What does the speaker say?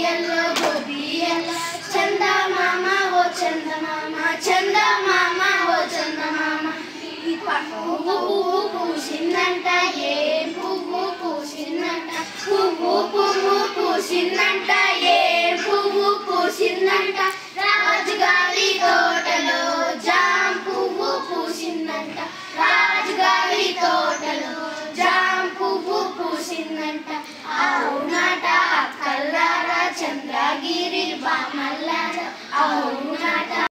yellow Gopi yellow చందమామ ఓ చందమామ చందమామ ఓ చందమామ పువ్వు పూసిందంట ఏ పువ్వు పూసిందంట పువ్వు పూసిందంట ఏ పువ్వు పూసిందంట